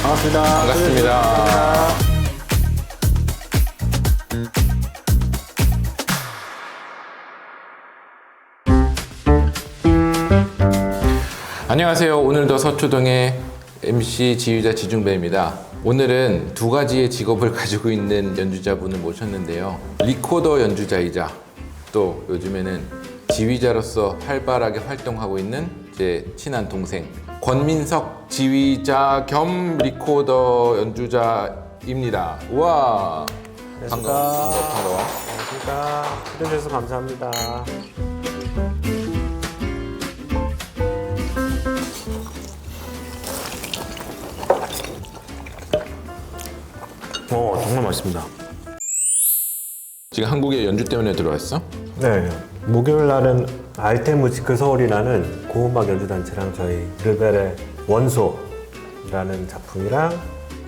반갑습니다. 반갑습니다. 안녕하세요. 오늘도 서초동의 MC 지휘자 지중배입니다. 오늘은 두 가지의 직업을 가지고 있는 연주자분을 모셨는데요. 리코더 연주자이자 또 요즘에는 지휘자로서 활발하게 활동하고 있는 제 친한 동생 권민석 지휘자 겸 리코더 연주자입니다. 우와! 반가워. 안녕하십니까. 초대해주셔서 감사합니다. 정말 맛있습니다. 지금 한국에 연주 때문에 들어왔어? 네. 목요일 날은 알테무지크 서울이라는 고음악 연주단체랑 저희 르벨의 원소라는 작품이랑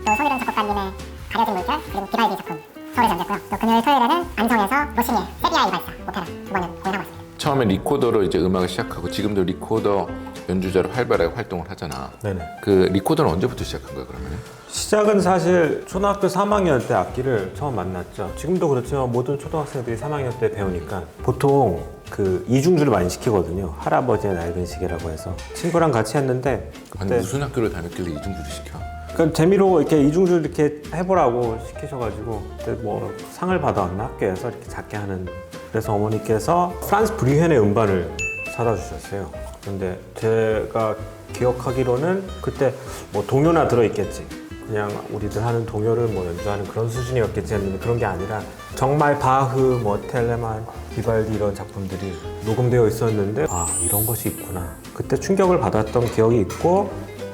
또 성일영 작곡가님의 가려진 물결 그리고 비발디 작품 서울에서 연주했고요. 또 금요일 토요일에는 안성에서 로시니의 세비야의 발사 오페라 두 번을 공연하고 있습니다. 처음에 리코더로 이제 음악을 시작하고 지금도 리코더 연주자로 활발하게 활동을 하잖아. 네네. 그 리코더는 언제부터 시작한 거야 그러면? 시작은 사실 초등학교 3학년 때 악기를 처음 만났죠. 지금도 그렇지만 모든 초등학생들이 3학년 때 배우니까 보통 그 이중주를 많이 시키거든요. 할아버지의 낡은 시계라고 해서 친구랑 같이 했는데 아니 무슨 학교를 다녔길래 이중주를 시켜? 그러니까 재미로 이렇게 이중주를 이렇게 해보라고 시키셔가지고 그때 뭐 상을 받아왔나 학교에서 이렇게 작게 하는. 그래서 어머니께서 프란스 브리헨의 음반을 사다 주셨어요. 근데 제가 기억하기로는 그때 뭐 동요나 들어있겠지. 그냥 우리들 하는 동요를 뭐 연주하는 그런 수준이었겠지 했는데 그런 게 아니라 정말 바흐, 뭐 텔레만, 비발디 이런 작품들이 녹음되어 있었는데 아 이런 것이 있구나. 그때 충격을 받았던 기억이 있고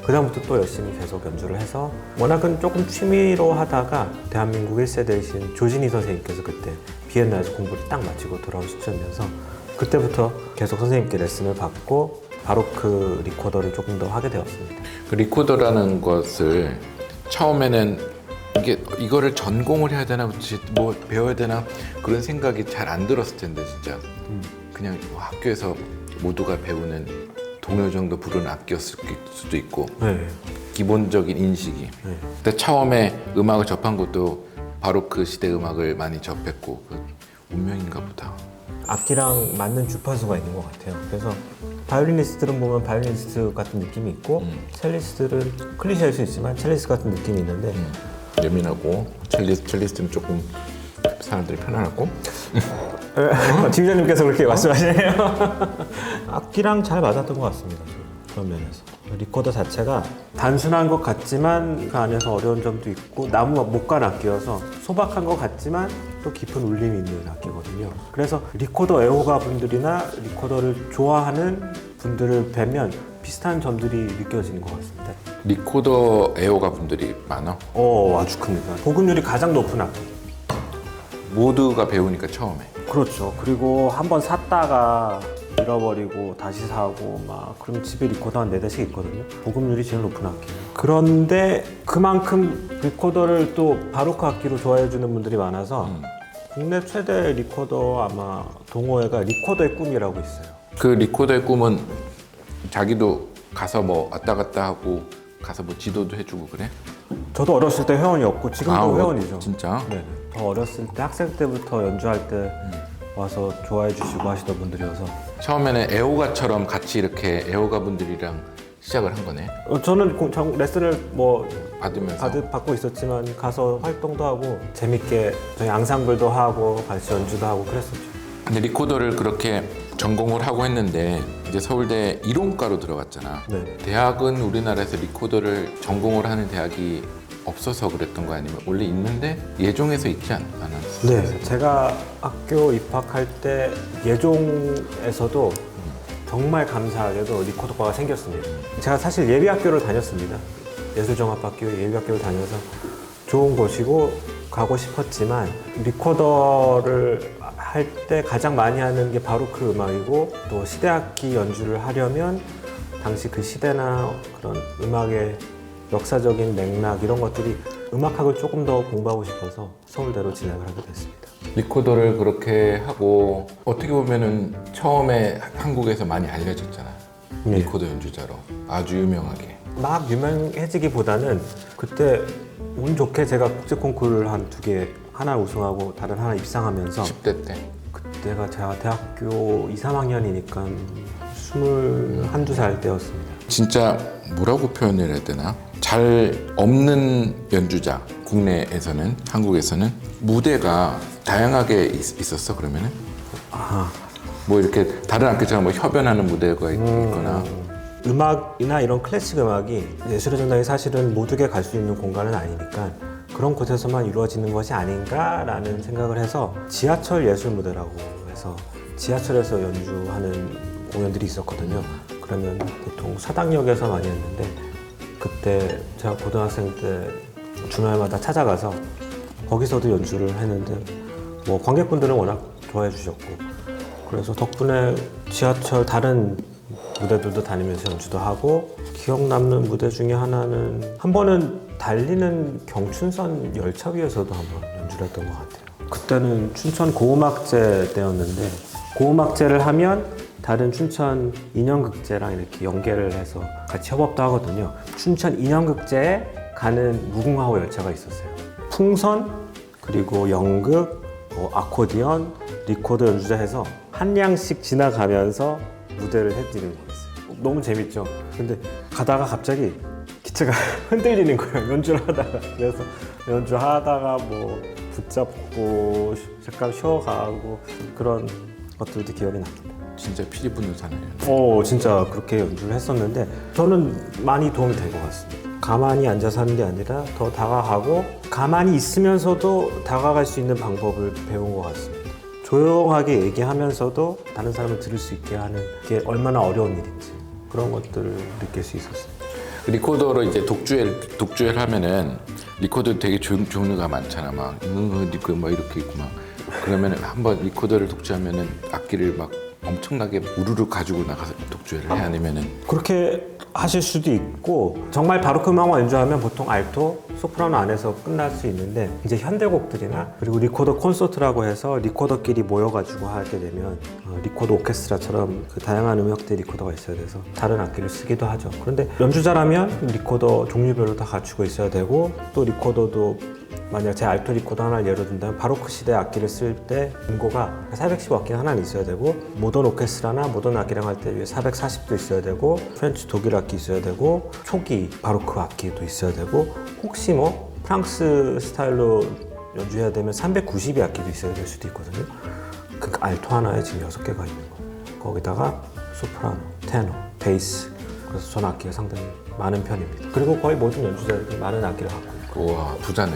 그다음부터 또 열심히 계속 연주를 해서 워낙은 조금 취미로 하다가 대한민국 1세대이신 조진희 선생님께서 그때 비엔나에서 공부를 딱 마치고 돌아온 시점이어서 그때부터 계속 선생님께 레슨을 받고 바로크 리코더를 조금 더 하게 되었습니다. 그 리코더라는 것을 처음에는 이거를 전공을 해야 되나 뭐 배워야 되나 그런 생각이 잘 안 들었을 텐데 진짜 그냥 학교에서 모두가 배우는 동요 정도 부르는 악기였을 수도 있고 네. 기본적인 인식이. 네. 근데 처음에 음악을 접한 것도 바로 그 시대 음악을 많이 접했고 그 운명인가 보다. 악기랑 맞는 주파수가 있는 것 같아요. 그래서 바이올리니스트들은 보면 바이올리니스트 같은 느낌이 있고 첼리스트들은 클리셰일 수 있지만 첼리스트 같은 느낌이 있는데 예민하고 첼리스트는 조금 사람들이 편안하고 지휘자님께서 그렇게 말씀하시네요. 악기랑 잘 맞았던 것 같습니다. 그런 면에서 리코더 자체가 단순한 것 같지만 그 안에서 어려운 점도 있고 나무 목관 악기여서 소박한 것 같지만 또 깊은 울림이 있는 악기거든요. 그래서 리코더 애호가 분들이나 리코더를 좋아하는 분들을 뵈면 비슷한 점들이 느껴지는 것 같습니다. 리코더 애호가 분들이 많아? 아주 큽니다. 보급률이 가장 높은 악기. 모두가 배우니까 처음에. 그렇죠. 그리고 한번 샀다가 잃어버리고 다시 사고 막 그럼 집에 리코더 한 4대씩 있거든요. 보급률이 제일 높은 악기예요. 그런데 그만큼 리코더를 또 바로크 악기로 좋아해 주는 분들이 많아서 국내 최대 리코더 아마 동호회가 리코더의 꿈이라고 있어요. 그 리코더의 꿈은 자기도 가서 뭐 왔다 갔다 하고 가서 뭐 지도도 해주고 그래? 저도 어렸을 때 회원이었고 지금도 회원이죠. 진짜? 네. 더 어렸을 때 학생 때부터 연주할 때 와서 좋아해 주시고 하시던 분들이어서 처음에는 애호가처럼 같이 이렇게 애호가 분들이랑 시작을 한 거네. 저는 레슨을 뭐 받으면서. 받고 있었지만 가서 활동도 하고 재밌게 저희 앙상블도 하고 같이 연주도 하고 그랬었죠. 근데 리코더를 그렇게 전공을 하고 했는데 이제 서울대 이론과로 들어갔잖아. 네. 대학은 우리나라에서 리코더를 전공을 하는 대학이 없어서 그랬던 거 아니면 원래 있는데 예종에서 있지 않았어? 네, 제가 학교 입학할 때 예종에서도 정말 감사하게도 리코더과가 생겼습니다. 제가 사실 예비학교를 다녔습니다. 예술종합학교 예비학교를 다녀서 좋은 곳이고 가고 싶었지만 리코더를 할 때 가장 많이 하는 게 바로 그 음악이고 또 시대악기 연주를 하려면 당시 그 시대나 그런 음악의 역사적인 맥락 이런 것들이 음악학을 조금 더 공부하고 싶어서 서울대로 진학을 하게 됐습니다. 리코더를 그렇게 하고 어떻게 보면은 처음에 한국에서 많이 알려졌잖아. 네. 리코더 연주자로 아주 유명하게. 막 유명해지기보다는 그때 운 좋게 제가 국제 콘쿠르를 한 2개, 하나 우승하고 다른 하나 입상하면서 10대 때. 그때가 제가 대학교 2, 3학년이니까 21, 2살 때였습니다. 진짜 뭐라고 표현을 해야 되나? 잘 없는 연주자, 국내에서는, 한국에서는 무대가 다양하게 있었어, 그러면은? 아, 뭐 이렇게 다른 악기처럼 뭐 협연하는 무대가 있거나. 음악이나 이런 클래식 음악이 예술의 전당이 사실은 모두게 갈 수 있는 공간은 아니니까 그런 곳에서만 이루어지는 것이 아닌가라는 생각을 해서 지하철 예술 무대라고 해서 지하철에서 연주하는 공연들이 있었거든요. 그러면 보통 사당역에서 많이 했는데 그때 제가 고등학생 때 주말마다 찾아가서 거기서도 연주를 했는데 뭐 관객분들은 워낙 좋아해 주셨고 그래서 덕분에 지하철 다른 무대들도 다니면서 연주도 하고 기억 남는 무대 중에 하나는 한 번은 달리는 경춘선 열차 위에서도 한번 연주를 했던 것 같아요. 그때는 춘천 고음악제 때였는데 고음악제를 하면 다른 춘천 인형극제랑 이렇게 연계를 해서 같이 협업도 하거든요. 춘천 인형극제에 가는 무궁화호 열차가 있었어요. 풍선, 그리고 연극, 아코디언, 리코더 연주자 해서 한 량씩 지나가면서 무대를 해드리는 거였어요. 너무 재밌죠. 근데 가다가 갑자기 기체가 흔들리는 거예요. 연주를 하다가. 그래서 연주하다가 뭐 붙잡고 잠깐 쉬어가고 그런 것들도 기억이 납니다. 진짜 피리 부는 사나이요. 진짜 그렇게 연주를 했었는데 저는 많이 도움이 된 것 같습니다. 가만히 앉아서 하는 게 아니라 더 다가가고 가만히 있으면서도 다가갈 수 있는 방법을 배운 것 같습니다. 조용하게 얘기하면서도 다른 사람을 들을 수 있게 하는 게 얼마나 어려운 일인지 그런 것들을 느낄 수 있었습니다. 리코더로 이제 독주엘 하면은 리코더 되게 종류가 많잖아. 막 리코더 막 이렇게 있고 막 그러면은 한번 리코더를 독주하면은 악기를 막 엄청나게 우르르 가지고 나가서 독주를 해 아니면은 그렇게 하실 수도 있고 정말 바로크 음악만 연주하면 보통 알토, 소프라노 안에서 끝날 수 있는데 이제 현대곡들이나 그리고 리코더 콘서트라고 해서 리코더끼리 모여가지고 하게 되면 리코더 오케스트라처럼 그 다양한 음역대 리코더가 있어야 돼서 다른 악기를 쓰기도 하죠. 그런데 연주자라면 리코더 종류별로 다 갖추고 있어야 되고 또 리코더도 만약 제 알토 리코더 하나를 예로 든다면 바로크 시대 악기를 쓸 때 인고가 415악기가 하나는 있어야 되고 모던 오케스트라나 모던 악기랑 할 때 위에 440도 있어야 되고 프렌치 독일 악기 있어야 되고 초기 바로크 악기도 있어야 되고 혹시 뭐 프랑스 스타일로 연주해야 되면 390의 악기도 있어야 될 수도 있거든요. 그 알토 하나에 지금 6개가 있는 거예요. 거기다가 소프라노, 테너, 베이스 그래서 전 악기가 상당히 많은 편입니다. 그리고 거의 모든 연주자들이 많은 악기를 갖고 있고 우와 부자네.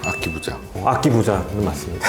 악기 부자. 악기 부자는 맞습니다.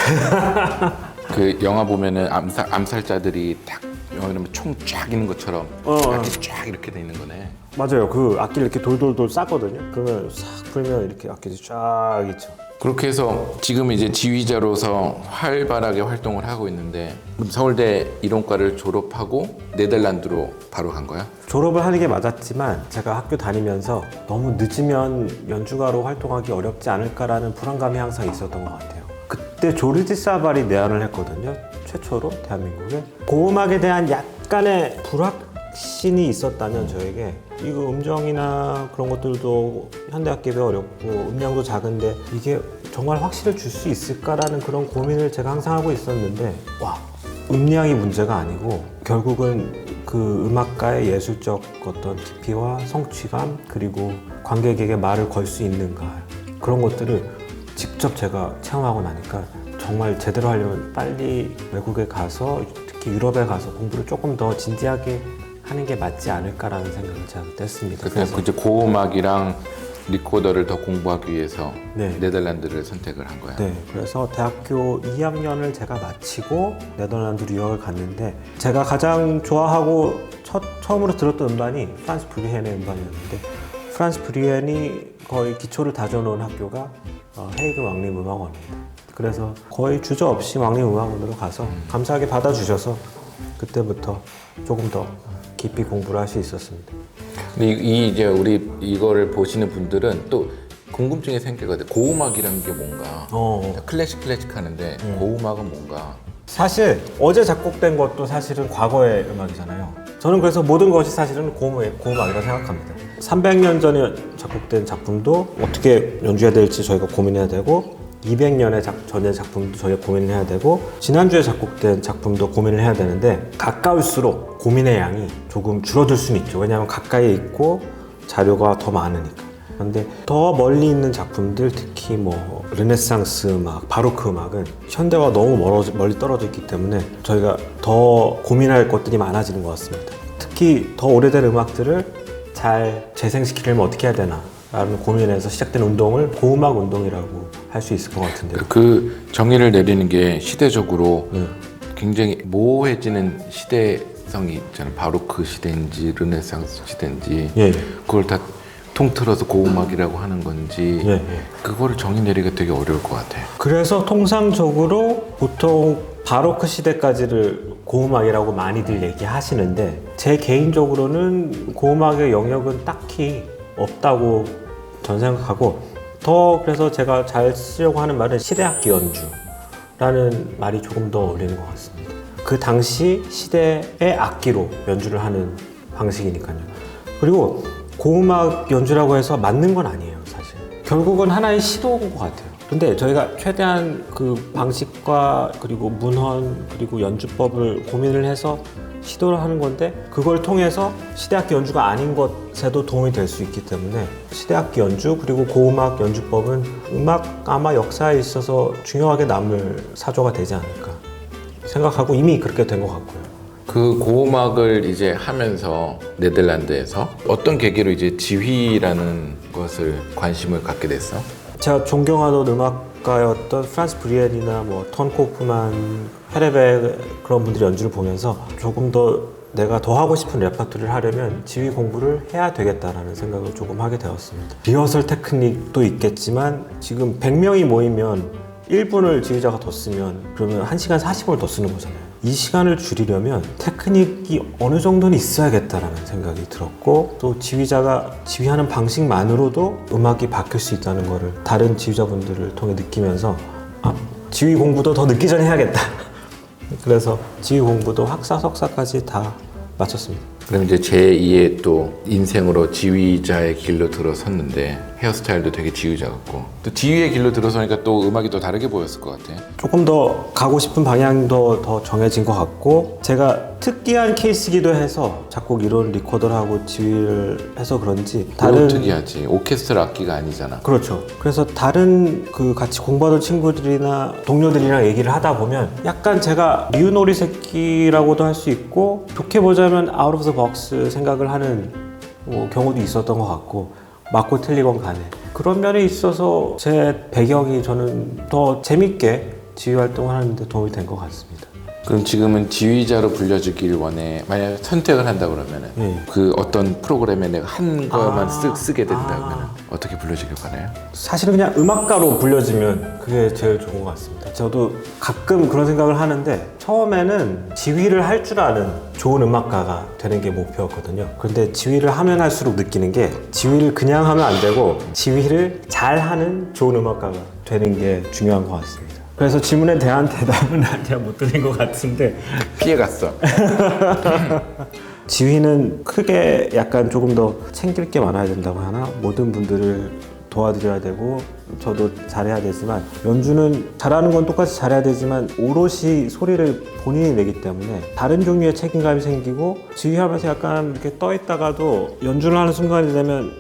그 영화 보면은 암살자들이 딱 영화 보면 총 쫙 있는 것처럼 악기 쫙 이렇게 돼 있는 거네. 맞아요. 그 악기를 이렇게 돌돌돌 싸거든요. 그러면 싹 풀면 이렇게 악기들이 쫙 있죠. 그렇게 해서 지금 이제 지휘자로서 활발하게 활동을 하고 있는데 서울대 이론과를 졸업하고 네덜란드로 바로 간 거야? 졸업을 하는 게 맞았지만 제가 학교 다니면서 너무 늦으면 연주가로 활동하기 어렵지 않을까라는 불안감이 항상 있었던 것 같아요. 그때 조르지 사발이 내한을 했거든요. 최초로 대한민국에. 고음악에 대한 약간의 불확신이 있었다면 저에게 이거 음정이나 그런 것들도 현대악기에 어렵고 음량도 작은데 이게 정말 확실을 줄 수 있을까라는 그런 고민을 제가 항상 하고 있었는데 음량이 문제가 아니고 결국은 그 음악가의 예술적 어떤 깊이와 성취감 그리고 관객에게 말을 걸 수 있는가 그런 것들을 직접 제가 체험하고 나니까 정말 제대로 하려면 빨리 외국에 가서 특히 유럽에 가서 공부를 조금 더 진지하게 하는 게 맞지 않을까라는 생각을 제가 그때 했습니다. 그래서 이제 고음악이랑 리코더를 더 공부하기 위해서 네. 네덜란드를 선택을 한 거야. 네, 그래서 대학교 2학년을 제가 마치고 네덜란드로 유학을 갔는데 제가 가장 좋아하고 처음으로 들었던 음반이 프란스 브리헨의 음반이었는데 프란스 브리헨이 거의 기초를 다져놓은 학교가 헤이그 왕립음악원입니다. 그래서 거의 주저없이 왕립음악원으로 가서 감사하게 받아주셔서 그때부터 조금 더 깊이 공부를 할 수 있었습니다. 근데 이제 우리 이거를 보시는 분들은 또 궁금증이 생기거든. 고음악이라는 게 뭔가? 클래식 하는데 고음악은 뭔가? 사실 어제 작곡된 것도 사실은 과거의 음악이잖아요. 저는 그래서 모든 것이 사실은 고음악이라고 생각합니다. 300년 전에 작곡된 작품도 어떻게 연주해야 될지 저희가 고민해야 되고 200년의 전의 작품도 저희가 고민을 해야 되고 지난주에 작곡된 작품도 고민을 해야 되는데 가까울수록 고민의 양이 조금 줄어들 수는 있죠. 왜냐하면 가까이에 있고 자료가 더 많으니까. 그런데 더 멀리 있는 작품들, 특히 뭐 르네상스 음악, 바로크 음악은 현대와 너무 멀리 떨어져 있기 때문에 저희가 더 고민할 것들이 많아지는 것 같습니다. 특히 더 오래된 음악들을 잘 재생시키려면 어떻게 해야 되나 라는 고민에서 시작된 운동을 고음악 운동이라고 할 수 있을 것 같은데요. 그 정의를 내리는 게 시대적으로 굉장히 모호해지는 시대성이 있잖아요. 바로크 시대인지 르네상스 시대인지 예. 그걸 다 통틀어서 고음악이라고 하는 건지 예. 그거를 정의 내리기가 되게 어려울 것 같아요. 그래서 통상적으로 보통 바로크 시대까지를 고음악이라고 많이들 얘기하시는데 제 개인적으로는 고음악의 영역은 딱히 없다고 전 생각하고 더 그래서 제가 잘 쓰려고 하는 말은 시대악기 연주라는 말이 조금 더 어울리는 것 같습니다. 그 당시 시대의 악기로 연주를 하는 방식이니까요. 그리고 고음악 연주라고 해서 맞는 건 아니에요, 사실. 결국은 하나의 시도인 것 같아요. 근데 저희가 최대한 그 방식과 그리고 문헌 그리고 연주법을 고민을 해서 시도를 하는 건데 그걸 통해서 시대악기 연주가 아닌 것에도 도움이 될 수 있기 때문에 시대악기 연주 그리고 고음악 연주법은 음악 아마 역사에 있어서 중요하게 남을 사조가 되지 않을까 생각하고 이미 그렇게 된 것 같고요. 그 고음악을 이제 하면서 네덜란드에서 어떤 계기로 이제 지휘라는 것을 관심을 갖게 됐어? 제가 존경하던 음악가였던 프란스 브리엘이나 뭐 톤 코프만, 헤레베 그런 분들의 연주를 보면서 조금 더 내가 더 하고 싶은 레퍼토리를 하려면 지휘 공부를 해야 되겠다라는 생각을 조금 하게 되었습니다. 리허설 테크닉도 있겠지만 지금 100명이 모이면 1분을 지휘자가 더 쓰면 그러면 1시간 40분을 더 쓰는 거잖아요. 이 시간을 줄이려면 테크닉이 어느 정도는 있어야겠다라는 생각이 들었고 또 지휘자가 지휘하는 방식만으로도 음악이 바뀔 수 있다는 거를 다른 지휘자분들을 통해 느끼면서 지휘 공부도 더 늦기 전에 해야겠다. 그래서 지휘 공부도 학사, 석사까지 다 마쳤습니다. 그럼 이제 제2의 또 인생으로 지휘자의 길로 들어섰는데 헤어스타일도 되게 지휘자 같고 또 지휘의 길로 들어서니까 또 음악이 또 다르게 보였을 것 같아. 조금 더 가고 싶은 방향도 더 정해진 것 같고 제가 특이한 케이스이기도 해서 작곡 이론 리코더를 하고 지휘를 해서 그런지 다른 특이하지. 오케스트라 악기가 아니잖아. 그렇죠. 그래서 다른 그 같이 공부하던 친구들이나 동료들이랑 얘기를 하다 보면 약간 제가 미운오리 새끼라고도 할 수 있고 좋게 보자면 아웃 오브 더 박스 생각을 하는 경우도 있었던 것 같고 맞고 틀리건 간에 그런 면에 있어서 제 배경이 저는 더 재밌게 지휘 활동을 하는데 도움이 된 것 같습니다. 그럼 지금은 지휘자로 불려주길 원해. 만약 선택을 한다 그러면은 그 어떤 프로그램에 내가 한 거만 쓰게 된다 그러면 어떻게 불려주길 원해요? 사실은 그냥 음악가로 불려지면 그게 제일 좋은 것 같습니다. 저도 가끔 그런 생각을 하는데 처음에는 지휘를 할 줄 아는 좋은 음악가가 되는 게 목표였거든요. 그런데 지휘를 하면 할수록 느끼는 게 지휘를 그냥 하면 안 되고 지휘를 잘하는 좋은 음악가가 되는 게 중요한 것 같습니다. 그래서 질문에 대한 대답은 제가 못 드린 것 같은데 피해갔어. 지휘는 크게 약간 조금 더 챙길 게 많아야 된다고 하나? 모든 분들을 도와드려야 되고 저도 잘해야 되지만 연주는 잘하는 건 똑같이 잘해야 되지만 오롯이 소리를 본인이 내기 때문에 다른 종류의 책임감이 생기고 지휘하면서 약간 이렇게 떠 있다가도 연주를 하는 순간이 되면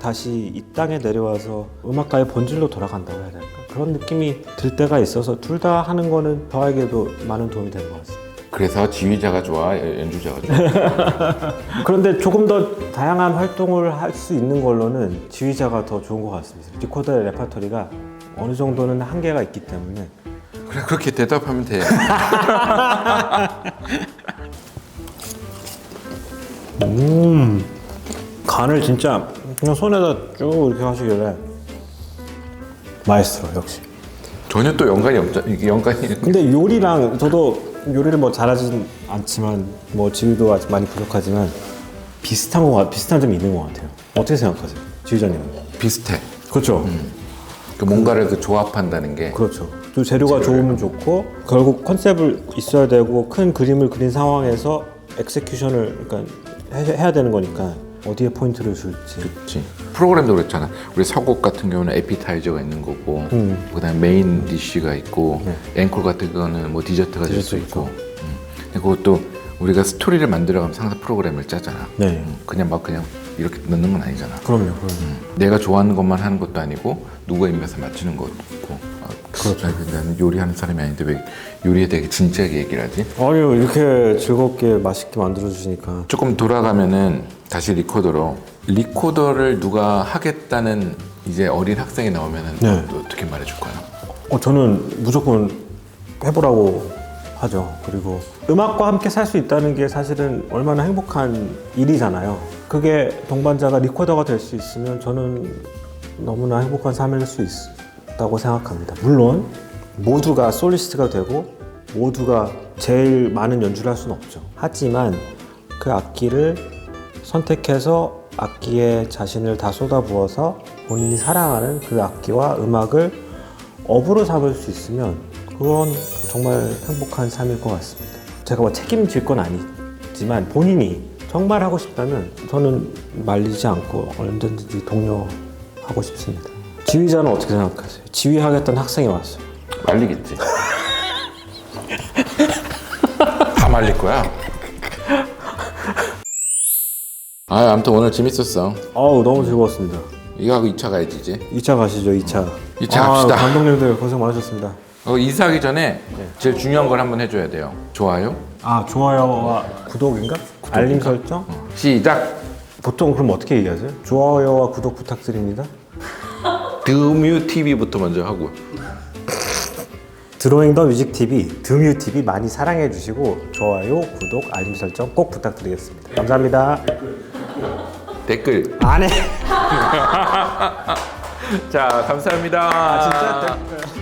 다시 이 땅에 내려와서 음악가의 본질로 돌아간다고 해야 될까? 그런 느낌이 들 때가 있어서 둘 다 하는 거는 저에게도 많은 도움이 되는 것 같습니다. 그래서 지휘자가 좋아, 연주자가 좋아? 그런데 조금 더 다양한 활동을 할 수 있는 걸로는 지휘자가 더 좋은 것 같습니다. 리코더의 레퍼토리가 어느 정도는 한계가 있기 때문에 그래, 그렇게 대답하면 돼. 간을 진짜 그냥 손에다 쭉 이렇게 하시길래 마에스트로 역시. 전혀 또 연관이. 근데 요리랑 저도 요리를 뭐 잘하진 않지만 뭐 지휘도 아직 많이 부족하지만 비슷한 점이 있는 것 같아요. 어떻게 생각하세요, 지휘자님은? 비슷해. 그렇죠. 그 뭔가를 그 조합한다는 게 그렇죠. 또 재료가 좋으면 좋고 결국 컨셉을 있어야 되고 큰 그림을 그린 상황에서 엑세큐션을 그러니까 해야 되는 거니까 어디에 포인트를 줄지. 그렇지. 프로그램도 그렇잖아. 우리 서곡 같은 경우는 에피타이저가 있는 거고, 그다음에 메인 디쉬가 있고, 앵콜 같은 거는 뭐 디저트가 될 수 디저트 있고. 근데 그것도 우리가 스토리를 만들어가면서 항상 프로그램을 짜잖아. 네. 그냥 막 그냥 이렇게 넣는 건 아니잖아. 그럼요. 내가 좋아하는 것만 하는 것도 아니고 누구의 입맛에 맞추는 것도 있고. 그렇죠. 나는 요리하는 사람이 아닌데 왜 요리에 대해 진지하게 얘기를 하지? 아니요, 이렇게 즐겁게 맛있게 만들어 주시니까. 조금 돌아가면은 다시 리코더를 누가 하겠다는 이제 어린 학생이 나오면은 네. 또 어떻게 말해줄 거야? 저는 무조건 해보라고 하죠. 그리고 음악과 함께 살 수 있다는 게 사실은 얼마나 행복한 일이잖아요. 그게 동반자가 리코더가 될 수 있으면 저는 너무나 행복한 삶일 수 있다고 생각합니다. 물론 모두가 솔리스트가 되고 모두가 제일 많은 연주를 할 수는 없죠. 하지만 그 악기를 선택해서 악기에 자신을 다 쏟아부어서 본인이 사랑하는 그 악기와 음악을 업으로 삼을 수 있으면 그건 정말 행복한 삶일 것 같습니다. 제가 뭐 책임질 건 아니지만 본인이 정말 하고 싶다면 저는 말리지 않고 언제든지 독려하고 싶습니다. 지휘자는 어떻게 생각하세요? 지휘하겠다는 학생이 왔어요. 말리겠지. 다 말릴 거야. 아무튼 오늘 재밌었어. 너무 즐거웠습니다. 이거 하고 2차 가야지 이제. 2차 가시죠, 2차. 2차 갑시다. 감독님들 고생 많으셨습니다. 인사하기 전에 제일 중요한 걸 한번 해줘야 돼요. 좋아요. 좋아요와 구독인가? 알림 설정? 시작. 보통 그럼 어떻게 얘기하세요? 좋아요와 구독 부탁드립니다. 드뮤 TV부터 먼저 하고. 드로잉 더 뮤직 TV, 드뮤 TV 많이 사랑해 주시고 좋아요, 구독, 알림 설정 꼭 부탁드리겠습니다. 감사합니다. 댓글. 안 해. 자, 감사합니다. 진짜 댓글.